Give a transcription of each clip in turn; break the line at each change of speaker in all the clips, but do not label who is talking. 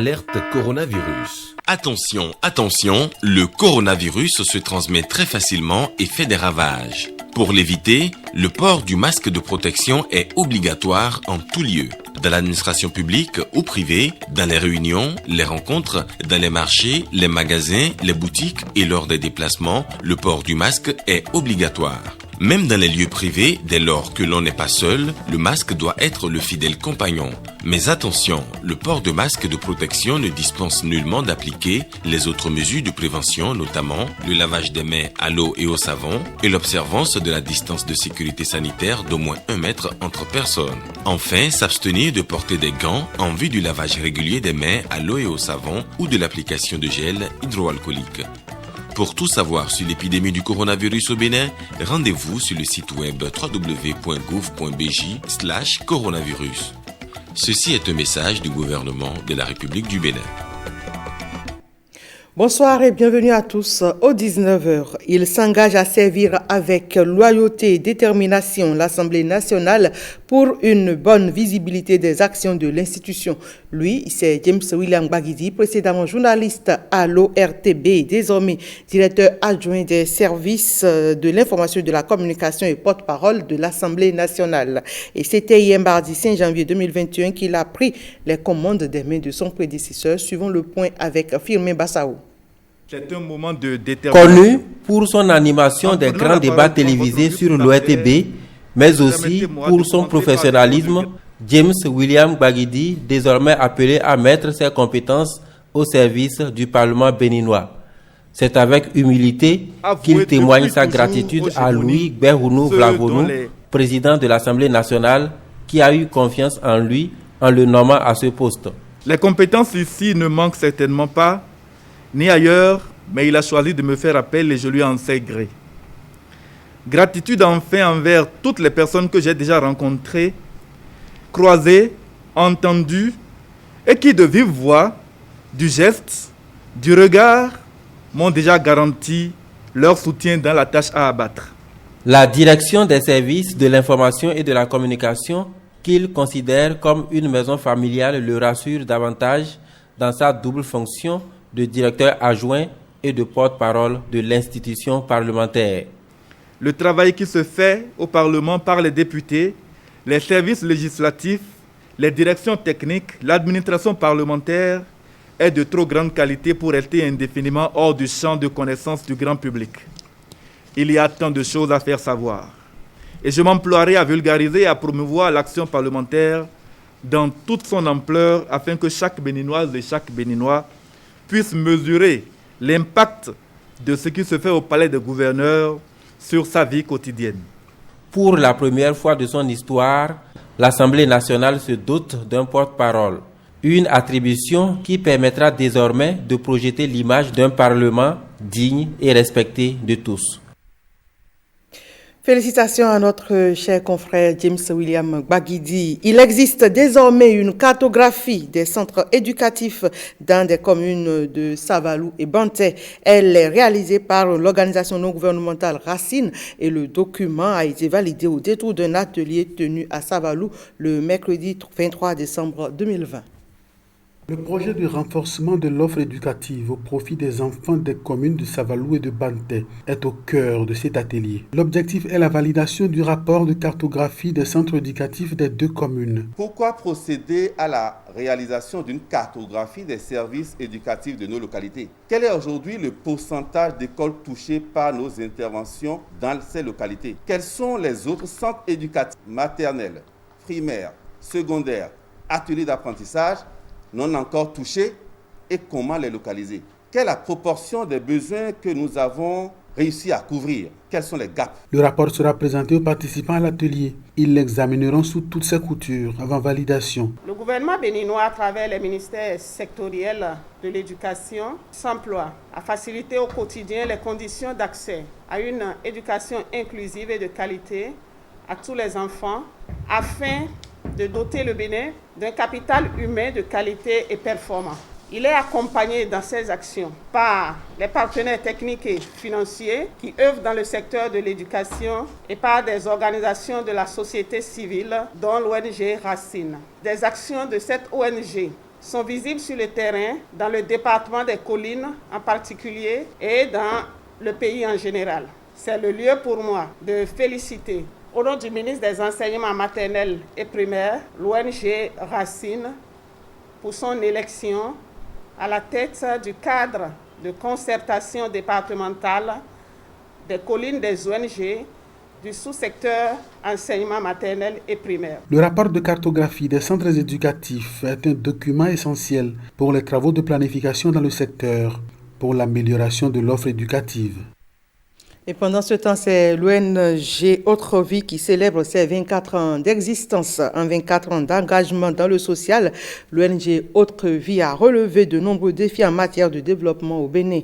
Alerte coronavirus.
Attention, attention, le coronavirus se transmet très facilement et fait des ravages. Pour l'éviter, le port du masque de protection est obligatoire en tout lieu. Dans l'administration publique ou privée, dans les réunions, les rencontres, dans les marchés, les magasins, les boutiques et lors des déplacements, le port du masque est obligatoire. Même dans les lieux privés, dès lors que l'on n'est pas seul, le masque doit être le fidèle compagnon. Mais attention, le port de masque de protection ne dispense nullement d'appliquer les autres mesures de prévention, notamment le lavage des mains à l'eau et au savon et l'observance de la distance de sécurité sanitaire d'au moins 1 mètre entre personnes. Enfin, s'abstenir de porter des gants en vue du lavage régulier des mains à l'eau et au savon ou de l'application de gel hydroalcoolique. Pour tout savoir sur l'épidémie du coronavirus au Bénin, rendez-vous sur le site web www.gouv.bj/coronavirus. Ceci est un message du gouvernement de la République du Bénin.
Bonsoir et bienvenue à tous. Aux 19h, il s'engage à servir avec loyauté et détermination l'Assemblée nationale pour une bonne visibilité des actions de l'institution. Lui, c'est James William Gbagidi, précédemment journaliste à l'ORTB, désormais directeur adjoint des services de l'information et de la communication et porte-parole de l'Assemblée nationale. Et c'était hier mardi 5 janvier 2021 qu'il a pris les commandes des mains de son prédécesseur, suivant le point avec Firmin Bassao.
C'est un moment de détermination.
Connu pour son animation des grands débats télévisés sur l'ORTB, mais aussi pour son professionnalisme, James William Gbagidi, désormais appelé à mettre ses compétences au service du Parlement béninois. C'est avec humilité qu'il témoigne sa gratitude à Louis Gbehounou Vlavonou, président de l'Assemblée nationale, qui a eu confiance en lui en le nommant à ce poste.
Les compétences ici ne manquent certainement pas, ni ailleurs, mais il a choisi de me faire appel et je lui en sais gré. Gratitude enfin envers toutes les personnes que j'ai déjà rencontrées, croisées, entendues, et qui de vive voix, du geste, du regard, m'ont déjà garanti leur soutien dans la tâche à abattre.
La direction des services de l'information et de la communication, qu'il considère comme une maison familiale, le rassure davantage dans sa double fonction de directeur adjoint et de porte-parole de l'institution parlementaire.
Le travail qui se fait au Parlement par les députés, les services législatifs, les directions techniques, l'administration parlementaire est de trop grande qualité pour rester indéfiniment hors du champ de connaissance du grand public. Il y a tant de choses à faire savoir. Et je m'emploierai à vulgariser et à promouvoir l'action parlementaire dans toute son ampleur afin que chaque Béninoise et chaque Béninois puisse mesurer l'impact de ce qui se fait au palais des gouverneurs sur sa vie quotidienne.
Pour la première fois de son histoire, l'Assemblée nationale se dote d'un porte-parole. Une attribution qui permettra désormais de projeter l'image d'un Parlement digne et respecté de tous.
Félicitations à notre cher confrère James William Gbagidi. Il existe désormais une cartographie des centres éducatifs dans des communes de Savalou et Banté. Elle est réalisée par l'organisation non gouvernementale Racine et le document a été validé au détour d'un atelier tenu à Savalou le mercredi 23 décembre 2020.
Le projet de renforcement de l'offre éducative au profit des enfants des communes de Savalou et de Banté est au cœur de cet atelier. L'objectif est la validation du rapport de cartographie des centres éducatifs des deux communes.
Pourquoi procéder à la réalisation d'une cartographie des services éducatifs de nos localités? Quel est aujourd'hui le pourcentage d'écoles touchées par nos interventions dans ces localités? Quels sont les autres centres éducatifs maternels, primaires, secondaires, ateliers d'apprentissage non encore touchés et comment les localiser? Quelle est la proportion des besoins que nous avons réussi à couvrir? Quels sont les gaps?
Le rapport sera présenté aux participants à l'atelier. Ils l'examineront sous toutes ses coutures avant validation.
Le gouvernement béninois, à travers les ministères sectoriels de l'éducation, s'emploie à faciliter au quotidien les conditions d'accès à une éducation inclusive et de qualité à tous les enfants afin de doter le Bénin d'un capital humain de qualité et performant. Il est accompagné dans ses actions par les partenaires techniques et financiers qui œuvrent dans le secteur de l'éducation et par des organisations de la société civile, dont l'ONG Racine. Des actions de cette ONG sont visibles sur le terrain, dans le département des Collines en particulier et dans le pays en général. C'est le lieu pour moi de féliciter, au nom du ministre des Enseignements maternels et primaires, l'ONG Racine, pour son élection à la tête du cadre de concertation départementale des collines des ONG du sous-secteur enseignement maternel et primaire.
Le rapport de cartographie des centres éducatifs est un document essentiel pour les travaux de planification dans le secteur, pour l'amélioration de l'offre éducative.
Et pendant ce temps, c'est l'ONG Autre Vie qui célèbre ses 24 ans d'existence. En 24 ans d'engagement dans le social, l'ONG Autre Vie a relevé de nombreux défis en matière de développement au Bénin.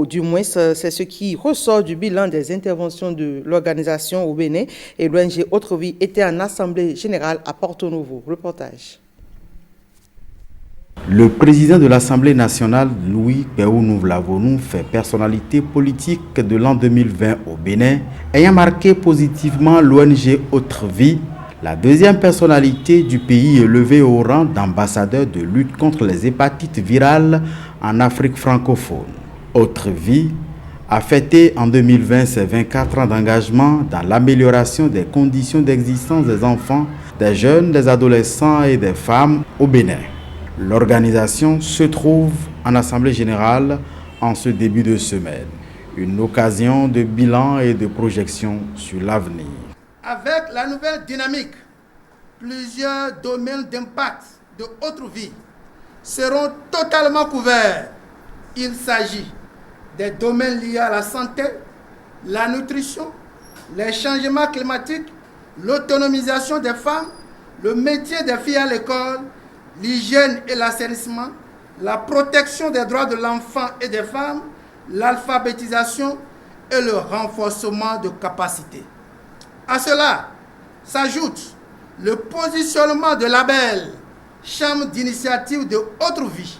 Du moins, c'est ce qui ressort du bilan des interventions de l'organisation au Bénin. Et l'ONG Autre Vie était en assemblée générale à Porto Novo. Reportage.
Le président de l'Assemblée nationale, Louis Péounou-Vlavonou, fait personnalité politique de l'an 2020 au Bénin, ayant marqué positivement l'ONG Autre Vie, la deuxième personnalité du pays élevée au rang d'ambassadeur de lutte contre les hépatites virales en Afrique francophone. Autre Vie a fêté en 2020 ses 24 ans d'engagement dans l'amélioration des conditions d'existence des enfants, des jeunes, des adolescents et des femmes au Bénin. L'organisation se trouve en assemblée générale en ce début de semaine. Une occasion de bilan et de projection sur l'avenir.
Avec la nouvelle dynamique, plusieurs domaines d'impact de Autre Vie seront totalement couverts. Il s'agit des domaines liés à la santé, la nutrition, les changements climatiques, l'autonomisation des femmes, le métier des filles à l'école, l'hygiène et l'assainissement, la protection des droits de l'enfant et des femmes, l'alphabétisation et le renforcement de capacités. À cela s'ajoute le positionnement de label Chambre d'initiative de Autre Vie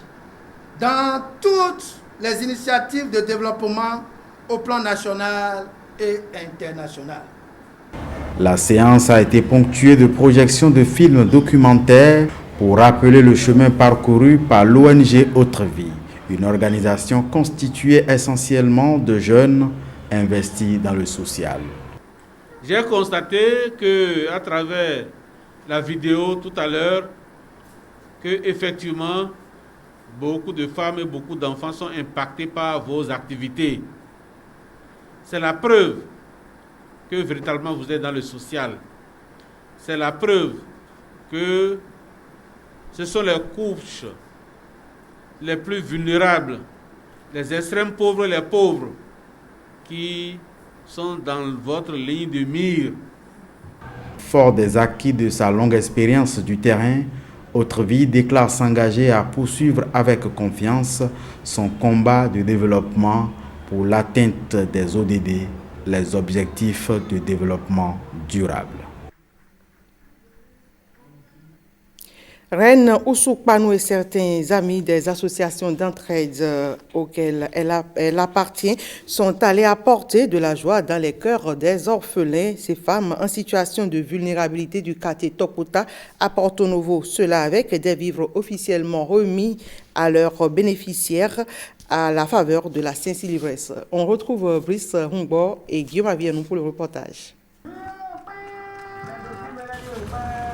dans toutes les initiatives de développement au plan national et international.
La séance a été ponctuée de projections de films documentaires pour rappeler le chemin parcouru par l'ONG Autre Vie, une organisation constituée essentiellement de jeunes investis dans le social.
J'ai constaté qu'à travers la vidéo tout à l'heure, qu'effectivement, beaucoup de femmes et beaucoup d'enfants sont impactés par vos activités. C'est la preuve que véritablement vous êtes dans le social. C'est la preuve que ce sont les couches les plus vulnérables, les extrêmes pauvres et les pauvres qui sont dans votre ligne de mire.
Fort des acquis de sa longue expérience du terrain, Autre Vie déclare s'engager à poursuivre avec confiance son combat de développement pour l'atteinte des ODD, les objectifs de développement durable.
Reine Ousoukpanou et certains amis des associations d'entraide auxquelles elle appartient sont allés apporter de la joie dans les cœurs des orphelins, ces femmes en situation de vulnérabilité du quartier Tokota à Porto Novo. Cela avec des vivres officiellement remis à leurs bénéficiaires à la faveur de la Saint-Sylvestre. On retrouve Brice Humbo et Guillaume Avienou pour le reportage.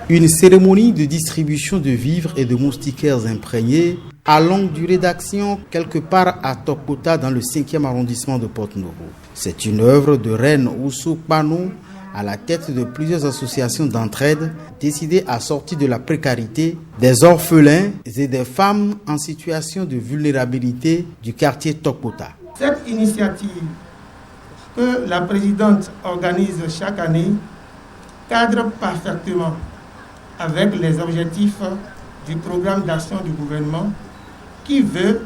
Une cérémonie de distribution de vivres et de moustiquaires imprégnés à longue durée d'action quelque part à Tokota dans le 5e arrondissement de Porto Novo. C'est une œuvre de Reine Ousoukpanou à la tête de plusieurs associations d'entraide décidées à sortir de la précarité des orphelins et des femmes en situation de vulnérabilité du quartier Tokota.
Cette initiative que la présidente organise chaque année cadre parfaitement avec les objectifs du programme d'action du gouvernement qui veut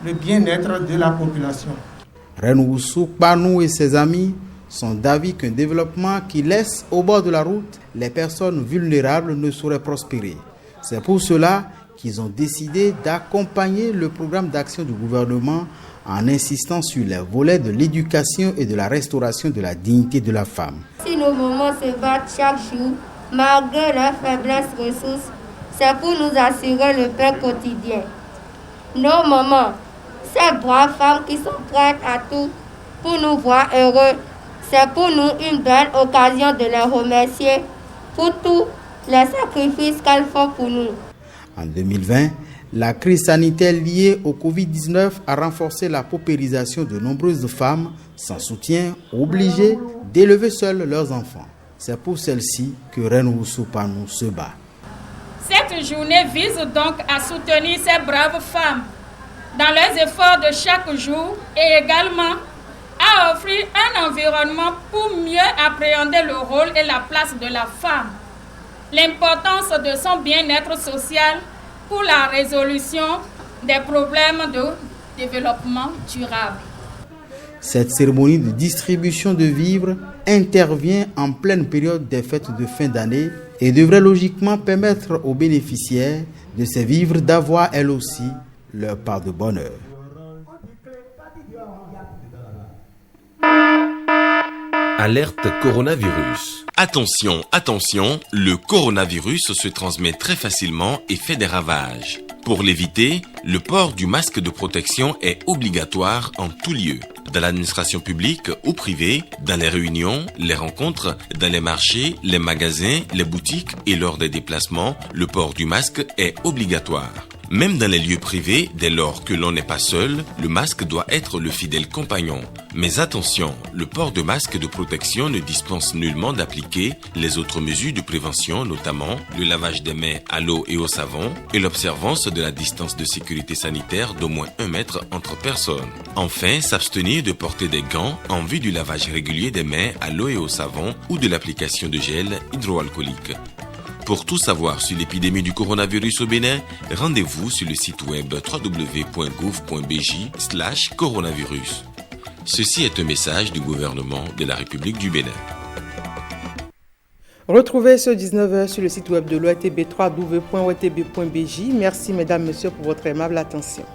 le bien-être de la population.
Reine Ousoukpanou et ses amis sont d'avis qu'un développement qui laisse au bord de la route les personnes vulnérables ne saurait prospérer. C'est pour cela qu'ils ont décidé d'accompagner le programme d'action du gouvernement en insistant sur les volets de l'éducation et de la restauration de la dignité de la femme.
Si nos mamans se battent chaque jour, malgré leur faiblesse ressources, c'est pour nous assurer le pain quotidien. Nos mamans, ces braves femmes qui sont prêtes à tout pour nous voir heureux, c'est pour nous une belle occasion de les remercier pour tous les sacrifices qu'elles font pour nous.
En 2020, la crise sanitaire liée au Covid-19 a renforcé la paupérisation de nombreuses femmes sans soutien, obligées d'élever seules leurs enfants. C'est pour celles-ci que Reine Soupano se bat.
Cette journée vise donc à soutenir ces braves femmes dans leurs efforts de chaque jour et également à offrir un environnement pour mieux appréhender le rôle et la place de la femme, l'importance de son bien-être social pour la résolution des problèmes de développement durable.
Cette cérémonie de distribution de vivres intervient en pleine période des fêtes de fin d'année et devrait logiquement permettre aux bénéficiaires de ces vivres d'avoir elles aussi leur part de bonheur.
Alerte coronavirus.
Attention, attention, le coronavirus se transmet très facilement et fait des ravages. Pour l'éviter, le port du masque de protection est obligatoire en tout lieu. Dans l'administration publique ou privée, dans les réunions, les rencontres, dans les marchés, les magasins, les boutiques et lors des déplacements, le port du masque est obligatoire. Même dans les lieux privés, dès lors que l'on n'est pas seul, le masque doit être le fidèle compagnon. Mais attention, le port de masque de protection ne dispense nullement d'appliquer les autres mesures de prévention, notamment le lavage des mains à l'eau et au savon et l'observance de la distance de sécurité sanitaire d'au moins 1 mètre entre personnes. Enfin, s'abstenir de porter des gants en vue du lavage régulier des mains à l'eau et au savon ou de l'application de gel hydroalcoolique. Pour tout savoir sur l'épidémie du coronavirus au Bénin, rendez-vous sur le site web www.gouv.bj/coronavirus. Ceci est un message du gouvernement de la République du Bénin.
Retrouvez ce 19h sur le site web de l'OETB www.oetb.bj. Merci mesdames, messieurs pour votre aimable attention.